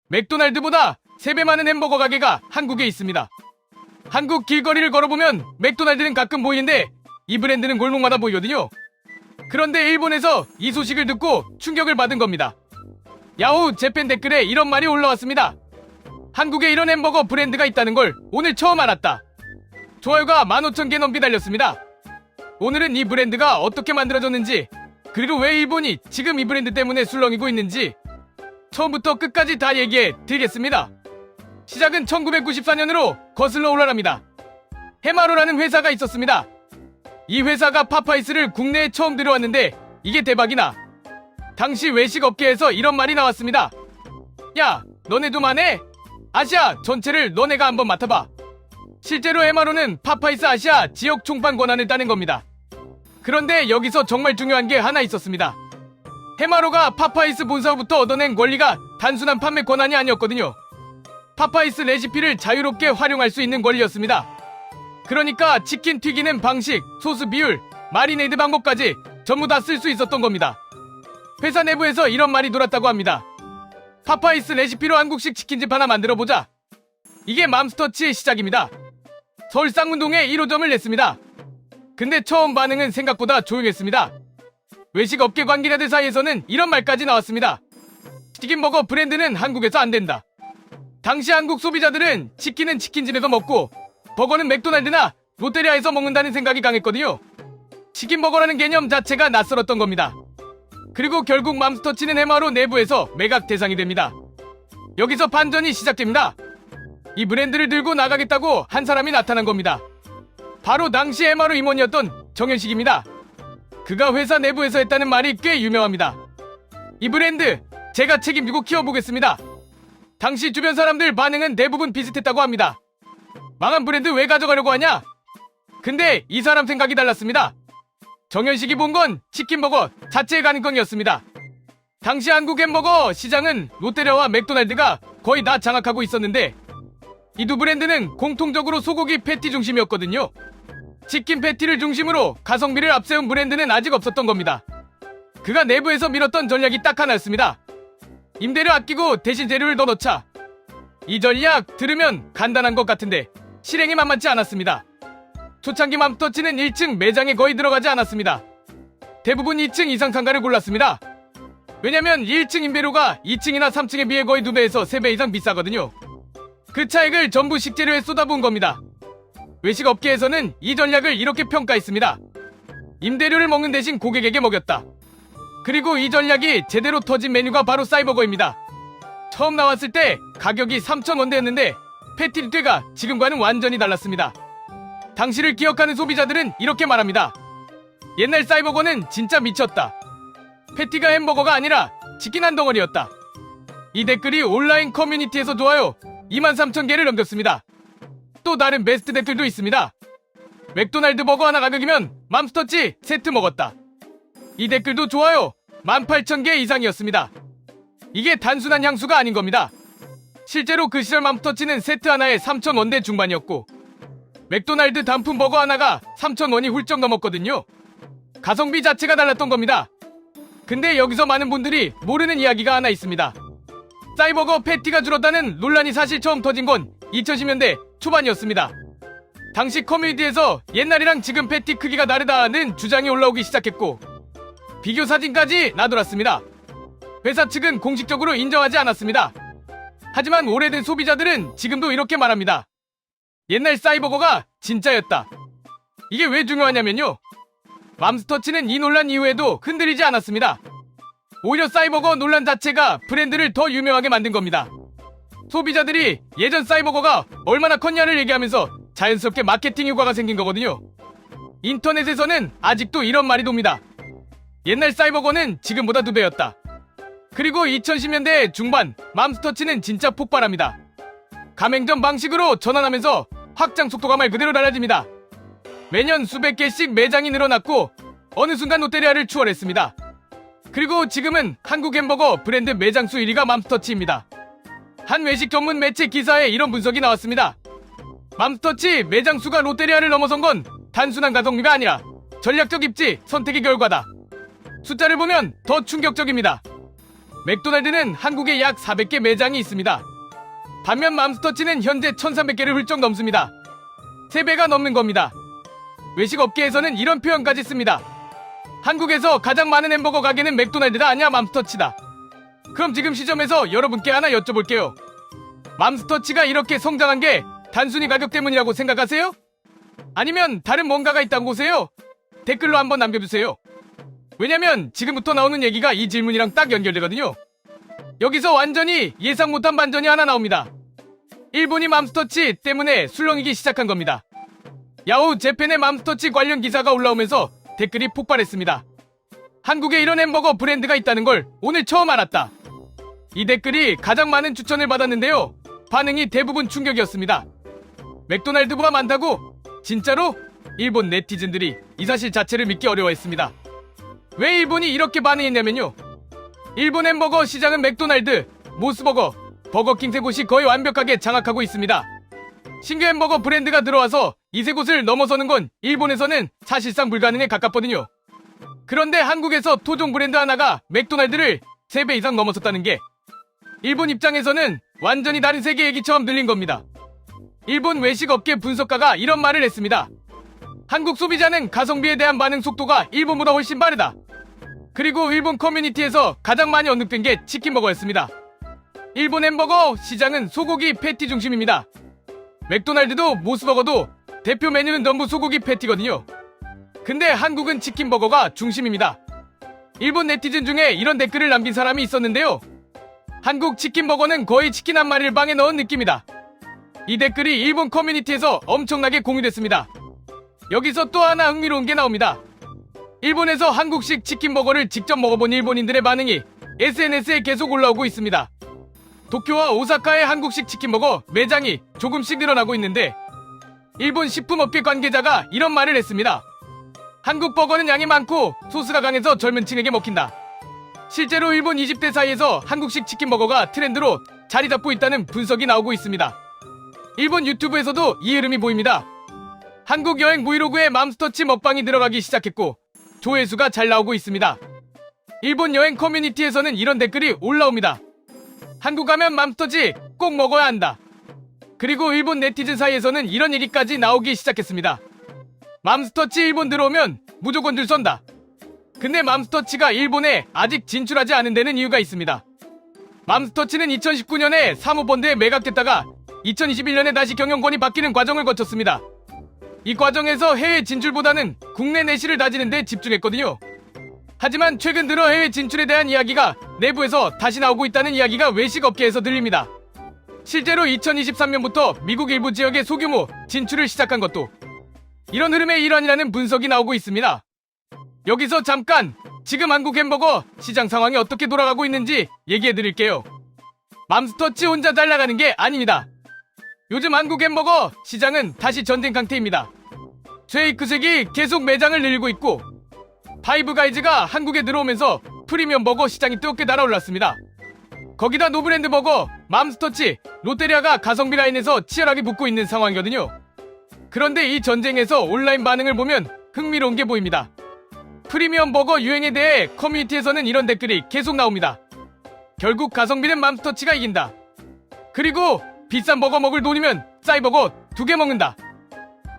맥도날드보다 3배 많은 햄버거 가게가 한국에 있습니다. 한국 길거리를 걸어보면 맥도날드는 가끔 보이는데 이 브랜드는 골목마다 보이거든요. 그런데 일본에서 이 소식을 듣고 충격을 받은 겁니다. 야후 재팬 댓글에 이런 말이 올라왔습니다. 한국에 이런 햄버거 브랜드가 있다는 걸 오늘 처음 알았다. 좋아요가 15,000개 넘게 달렸습니다. 오늘은 이 브랜드가 어떻게 만들어졌는지, 그리고 왜 일본이 지금 이 브랜드 때문에 술렁이고 있는지 처음부터 끝까지 다 얘기해 드리겠습니다. 시작은 1994년으로 거슬러 올라갑니다. 해마로라는 회사가 있었습니다. 이 회사가 파파이스를 국내에 처음 들여왔는데 이게 대박이나. 당시 외식 업계에서 이런 말이 나왔습니다. 야, 너네도 만해? 아시아 전체를 너네가 한번 맡아봐. 실제로 해마로는 파파이스 아시아 지역 총판 권한을 따낸 겁니다. 그런데 여기서 정말 중요한 게 하나 있었습니다. 해마로가 파파이스 본사로부터 얻어낸 권리가 단순한 판매 권한이 아니었거든요. 파파이스 레시피를 자유롭게 활용할 수 있는 권리였습니다. 그러니까 치킨 튀기는 방식, 소스 비율, 마리네이드 방법까지 전부 다 쓸 수 있었던 겁니다. 회사 내부에서 이런 말이 돌았다고 합니다. 파파이스 레시피로 한국식 치킨집 하나 만들어보자. 이게 맘스터치의 시작입니다. 서울 쌍문동에 1호점을 냈습니다. 근데 처음 반응은 생각보다 조용했습니다. 외식 업계 관계자들 사이에서는 이런 말까지 나왔습니다. 치킨버거 브랜드는 한국에서 안 된다. 당시 한국 소비자들은 치킨은 치킨집에서 먹고 버거는 맥도날드나 롯데리아에서 먹는다는 생각이 강했거든요. 치킨버거라는 개념 자체가 낯설었던 겁니다. 그리고 결국 맘스터치는 해마로 내부에서 매각 대상이 됩니다. 여기서 반전이 시작됩니다. 이 브랜드를 들고 나가겠다고 한 사람이 나타난 겁니다. 바로 당시 해마로 임원이었던 정현식입니다. 그가 회사 내부에서 했다는 말이 꽤 유명합니다. 이 브랜드 제가 책임지고 키워보겠습니다. 당시 주변 사람들 반응은 대부분 비슷했다고 합니다. 망한 브랜드 왜 가져가려고 하냐? 근데 이 사람 생각이 달랐습니다. 정현식이 본 건 치킨버거 자체의 가능성이었습니다. 당시 한국 햄버거 시장은 롯데리아와 맥도날드가 거의 다 장악하고 있었는데 이 두 브랜드는 공통적으로 소고기 패티 중심이었거든요. 치킨 패티를 중심으로 가성비를 앞세운 브랜드는 아직 없었던 겁니다. 그가 내부에서 밀었던 전략이 딱 하나였습니다. 임대료 아끼고 대신 재료를 더 넣자. 이 전략 들으면 간단한 것 같은데 실행이 만만치 않았습니다. 초창기 맘스터치는 1층 매장에 거의 들어가지 않았습니다. 대부분 2층 이상 상가를 골랐습니다. 왜냐면 1층 임대료가 2층이나 3층에 비해 거의 2배에서 3배 이상 비싸거든요. 그 차익을 전부 식재료에 쏟아부은 겁니다. 외식 업계에서는 이 전략을 이렇게 평가했습니다. 임대료를 먹는 대신 고객에게 먹였다. 그리고 이 전략이 제대로 터진 메뉴가 바로 싸이버거입니다. 처음 나왔을 때 가격이 3,000원대였는데 패티류가 지금과는 완전히 달랐습니다. 당시를 기억하는 소비자들은 이렇게 말합니다. 옛날 싸이버거는 진짜 미쳤다. 패티가 햄버거가 아니라 치킨 한 덩어리였다. 이 댓글이 온라인 커뮤니티에서 좋아요 23,000개를 넘겼습니다. 또 다른 베스트 댓글도 있습니다. 맥도날드 버거 하나 가격이면 맘스터치 세트 먹었다. 이 댓글도 좋아요 18,000개 이상이었습니다. 이게 단순한 향수가 아닌 겁니다. 실제로 그 시절 맘스터치는 세트 하나에 3,000원대 중반이었고 맥도날드 단품 버거 하나가 3,000원이 훌쩍 넘었거든요. 가성비 자체가 달랐던 겁니다. 근데 여기서 많은 분들이 모르는 이야기가 하나 있습니다. 싸이버거 패티가 줄었다는 논란이 사실 처음 터진 건 2010년대 초반이었습니다. 당시 커뮤니티에서 옛날이랑 지금 패티 크기가 다르다는 주장이 올라오기 시작했고 비교 사진까지 나돌았습니다. 회사 측은 공식적으로 인정하지 않았습니다. 하지만 오래된 소비자들은 지금도 이렇게 말합니다. 옛날 싸이버거가 진짜였다. 이게 왜 중요하냐면요. 맘스터치는 이 논란 이후에도 흔들리지 않았습니다. 오히려 싸이버거 논란 자체가 브랜드를 더 유명하게 만든 겁니다. 소비자들이 예전 싸이버거가 얼마나 컸냐를 얘기하면서 자연스럽게 마케팅 효과가 생긴 거거든요. 인터넷에서는 아직도 이런 말이 돕니다. 옛날 싸이버거는 지금보다 2배였다. 그리고 2010년대 중반 맘스터치는 진짜 폭발합니다. 가맹점 방식으로 전환하면서 확장 속도가 말 그대로 달라집니다. 매년 수백 개씩 매장이 늘어났고 어느 순간 롯데리아를 추월했습니다. 그리고 지금은 한국 햄버거 브랜드 매장 수 1위가 맘스터치입니다. 한 외식 전문 매체 기사에 이런 분석이 나왔습니다. 맘스터치 매장 수가 롯데리아를 넘어선 건 단순한 가성비가 아니라 전략적 입지, 선택의 결과다. 숫자를 보면 더 충격적입니다. 맥도날드는 한국에 약 400개 매장이 있습니다. 반면 맘스터치는 현재 1300개를 훌쩍 넘습니다. 3배가 넘는 겁니다. 외식 업계에서는 이런 표현까지 씁니다. 한국에서 가장 많은 햄버거 가게는 맥도날드다 아니야 맘스터치다. 그럼 지금 시점에서 여러분께 하나 여쭤볼게요. 맘스터치가 이렇게 성장한 게 단순히 가격 때문이라고 생각하세요? 아니면 다른 뭔가가 있다고 보세요? 댓글로 한번 남겨주세요. 왜냐면 지금부터 나오는 얘기가 이 질문이랑 딱 연결되거든요. 여기서 완전히 예상 못한 반전이 하나 나옵니다. 일본이 맘스터치 때문에 술렁이기 시작한 겁니다. 야후 재팬의 맘스터치 관련 기사가 올라오면서 댓글이 폭발했습니다. 한국에 이런 햄버거 브랜드가 있다는 걸 오늘 처음 알았다. 이 댓글이 가장 많은 추천을 받았는데요. 반응이 대부분 충격이었습니다. 맥도날드보다 많다고? 진짜로? 일본 네티즌들이 이 사실 자체를 믿기 어려워했습니다. 왜 일본이 이렇게 반응했냐면요. 일본 햄버거 시장은 맥도날드, 모스버거, 버거킹 세 곳이 거의 완벽하게 장악하고 있습니다. 신규 햄버거 브랜드가 들어와서 이 세 곳을 넘어서는 건 일본에서는 사실상 불가능에 가깝거든요. 그런데 한국에서 토종 브랜드 하나가 맥도날드를 3배 이상 넘어섰다는 게 일본 입장에서는 완전히 다른 세계 얘기처럼 들린 겁니다. 일본 외식업계 분석가가 이런 말을 했습니다. 한국 소비자는 가성비에 대한 반응 속도가 일본보다 훨씬 빠르다. 그리고 일본 커뮤니티에서 가장 많이 언급된 게 치킨버거였습니다. 일본 햄버거 시장은 소고기 패티 중심입니다. 맥도날드도 모스버거도 대표 메뉴는 전부 소고기 패티거든요. 근데 한국은 치킨버거가 중심입니다. 일본 네티즌 중에 이런 댓글을 남긴 사람이 있었는데요. 한국 치킨버거는 거의 치킨 한 마리를 빵에 넣은 느낌이다. 이 댓글이 일본 커뮤니티에서 엄청나게 공유됐습니다. 여기서 또 하나 흥미로운 게 나옵니다. 일본에서 한국식 치킨버거를 직접 먹어본 일본인들의 반응이 SNS에 계속 올라오고 있습니다. 도쿄와 오사카의 한국식 치킨버거 매장이 조금씩 늘어나고 있는데 일본 식품업계 관계자가 이런 말을 했습니다. 한국 버거는 양이 많고 소스가 강해서 젊은 층에게 먹힌다. 실제로 일본 20대 사이에서 한국식 치킨버거가 트렌드로 자리 잡고 있다는 분석이 나오고 있습니다. 일본 유튜브에서도 이 흐름이 보입니다. 한국 여행 브이로그에 맘스터치 먹방이 들어가기 시작했고 조회수가 잘 나오고 있습니다. 일본 여행 커뮤니티에서는 이런 댓글이 올라옵니다. 한국 가면 맘스터치 꼭 먹어야 한다. 그리고 일본 네티즌 사이에서는 이런 얘기까지 나오기 시작했습니다. 맘스터치 일본 들어오면 무조건 줄 선다. 근데 맘스터치가 일본에 아직 진출하지 않은 데는 이유가 있습니다. 맘스터치는 2019년에 사모펀드에 매각됐다가 2021년에 다시 경영권이 바뀌는 과정을 거쳤습니다. 이 과정에서 해외 진출보다는 국내 내실을 다지는 데 집중했거든요. 하지만 최근 들어 해외 진출에 대한 이야기가 내부에서 다시 나오고 있다는 이야기가 외식업계에서 들립니다. 실제로 2023년부터 미국 일부 지역에 소규모 진출을 시작한 것도 이런 흐름의 일환이라는 분석이 나오고 있습니다. 여기서 잠깐 지금 한국 햄버거 시장 상황이 어떻게 돌아가고 있는지 얘기해드릴게요. 맘스터치 혼자 잘 나가는 게 아닙니다. 요즘 한국 햄버거 시장은 다시 전쟁 상태입니다. 쉐이크색이 계속 매장을 늘리고 있고 파이브가이즈가 한국에 들어오면서 프리미엄 버거 시장이 뜨겁게 날아올랐습니다. 거기다 노브랜드 버거, 맘스터치, 롯데리아가 가성비 라인에서 치열하게 붙고 있는 상황이거든요. 그런데 이 전쟁에서 온라인 반응을 보면 흥미로운 게 보입니다. 프리미엄 버거 유행에 대해 커뮤니티에서는 이런 댓글이 계속 나옵니다. 결국 가성비는 맘스터치가 이긴다. 그리고 비싼 버거 먹을 돈이면 싸이버거 2개 먹는다.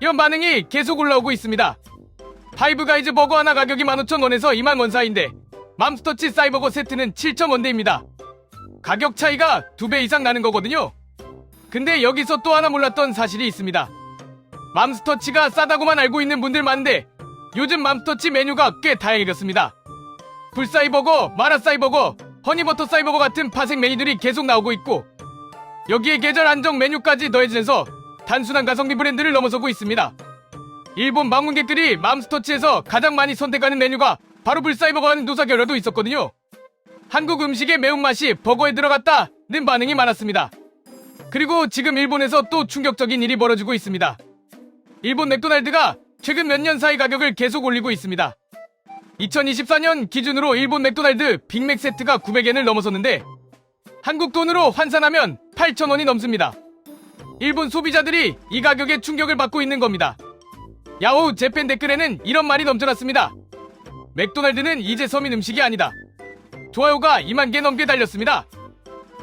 이런 반응이 계속 올라오고 있습니다. 파이브가이즈 버거 하나 가격이 15,000원에서 20,000원 사이인데 맘스터치 싸이버거 세트는 7,000원대입니다. 가격 차이가 2배 이상 나는 거거든요. 근데 여기서 또 하나 몰랐던 사실이 있습니다. 맘스터치가 싸다고만 알고 있는 분들 많은데 요즘 맘스터치 메뉴가 꽤 다양해졌습니다. 불싸이버거, 마라싸이버거, 허니버터 싸이버거 같은 파생 메뉴들이 계속 나오고 있고 여기에 계절 한정 메뉴까지 더해지면서 단순한 가성비 브랜드를 넘어서고 있습니다. 일본 방문객들이 맘스터치에서 가장 많이 선택하는 메뉴가 바로 불싸이버거라는 조사 결과도 있었거든요. 한국 음식의 매운맛이 버거에 들어갔다는 반응이 많았습니다. 그리고 지금 일본에서 또 충격적인 일이 벌어지고 있습니다. 일본 맥도날드가 최근 몇 년 사이 가격을 계속 올리고 있습니다. 2024년 기준으로 일본 맥도날드 빅맥 세트가 900엔을 넘어섰는데 한국 돈으로 환산하면 8,000원이 넘습니다. 일본 소비자들이 이 가격에 충격을 받고 있는 겁니다. 야후 재팬 댓글에는 이런 말이 넘쳐났습니다. 맥도날드는 이제 서민 음식이 아니다. 좋아요가 2만 개 넘게 달렸습니다.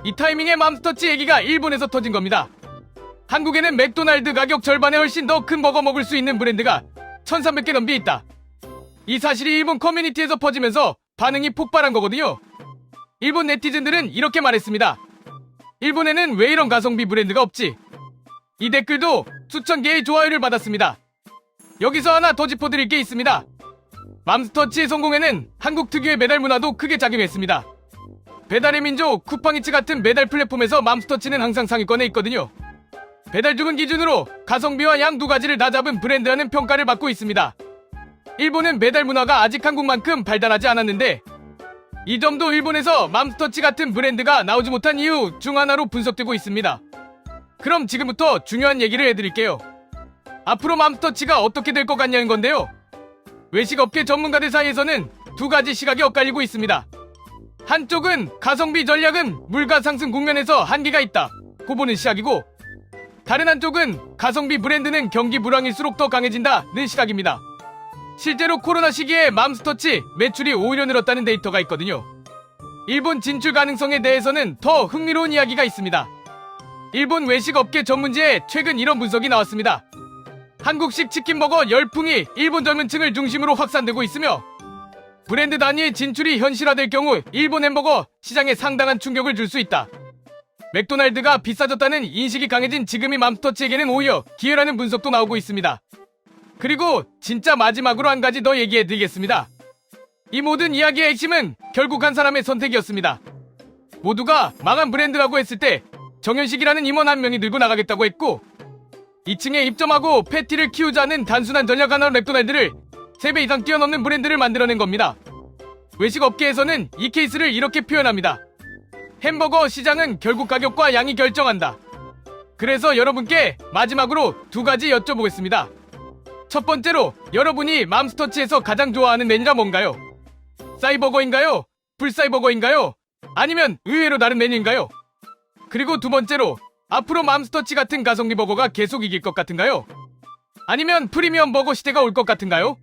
이 타이밍에 맘스터치 얘기가 일본에서 터진 겁니다. 한국에는 맥도날드 가격 절반에 훨씬 더 큰 버거 먹을 수 있는 브랜드가 1300개 넘게 있다. 이 사실이 일본 커뮤니티에서 퍼지면서 반응이 폭발한 거거든요. 일본 네티즌들은 이렇게 말했습니다. 일본에는 왜 이런 가성비 브랜드가 없지? 이 댓글도 수천 개의 좋아요를 받았습니다. 여기서 하나 더 짚어드릴 게 있습니다. 맘스터치의 성공에는 한국 특유의 배달 문화도 크게 작용했습니다. 배달의 민족, 쿠팡이츠 같은 배달 플랫폼에서 맘스터치는 항상 상위권에 있거든요. 배달 주문 기준으로 가성비와 양 두 가지를 다 잡은 브랜드라는 평가를 받고 있습니다. 일본은 배달 문화가 아직 한국만큼 발달하지 않았는데 이 점도 일본에서 맘스터치 같은 브랜드가 나오지 못한 이유 중 하나로 분석되고 있습니다. 그럼 지금부터 중요한 얘기를 해드릴게요. 앞으로 맘스터치가 어떻게 될 것 같냐는 건데요. 외식업계 전문가들 사이에서는 두 가지 시각이 엇갈리고 있습니다. 한쪽은 가성비 전략은 물가 상승 국면에서 한계가 있다 고 보는 시각이고, 다른 한쪽은 가성비 브랜드는 경기 불황일수록 더 강해진다는 시각입니다. 실제로 코로나 시기에 맘스터치 매출이 오히려 늘었다는 데이터가 있거든요. 일본 진출 가능성에 대해서는 더 흥미로운 이야기가 있습니다. 일본 외식업계 전문지에 최근 이런 분석이 나왔습니다. 한국식 치킨버거 열풍이 일본 젊은 층을 중심으로 확산되고 있으며 브랜드 단위의 진출이 현실화될 경우 일본 햄버거 시장에 상당한 충격을 줄 수 있다. 맥도날드가 비싸졌다는 인식이 강해진 지금의 맘스터치에게는 오히려 기회라는 분석도 나오고 있습니다. 그리고 진짜 마지막으로 한 가지 더 얘기해드리겠습니다. 이 모든 이야기의 핵심은 결국 한 사람의 선택이었습니다. 모두가 망한 브랜드라고 했을 때 정현식이라는 임원 한 명이 들고 나가겠다고 했고, 2층에 입점하고 패티를 키우자는 단순한 전략 하나로 맥도날드를 3배 이상 뛰어넘는 브랜드를 만들어낸 겁니다. 외식업계에서는 이 케이스를 이렇게 표현합니다. 햄버거 시장은 결국 가격과 양이 결정한다. 그래서 여러분께 마지막으로 두 가지 여쭤보겠습니다. 첫 번째로, 여러분이 맘스터치에서 가장 좋아하는 메뉴가 뭔가요? 싸이버거인가요? 불싸이버거인가요? 아니면 의외로 다른 메뉴인가요? 그리고 두 번째로, 앞으로 맘스터치 같은 가성비 버거가 계속 이길 것 같은가요? 아니면 프리미엄 버거 시대가 올 것 같은가요?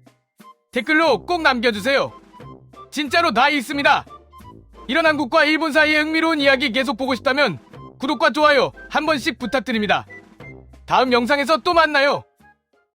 댓글로 꼭 남겨주세요. 진짜로 다 읽습니다. 이런 한국과 일본 사이의 흥미로운 이야기 계속 보고 싶다면 구독과 좋아요 한 번씩 부탁드립니다. 다음 영상에서 또 만나요.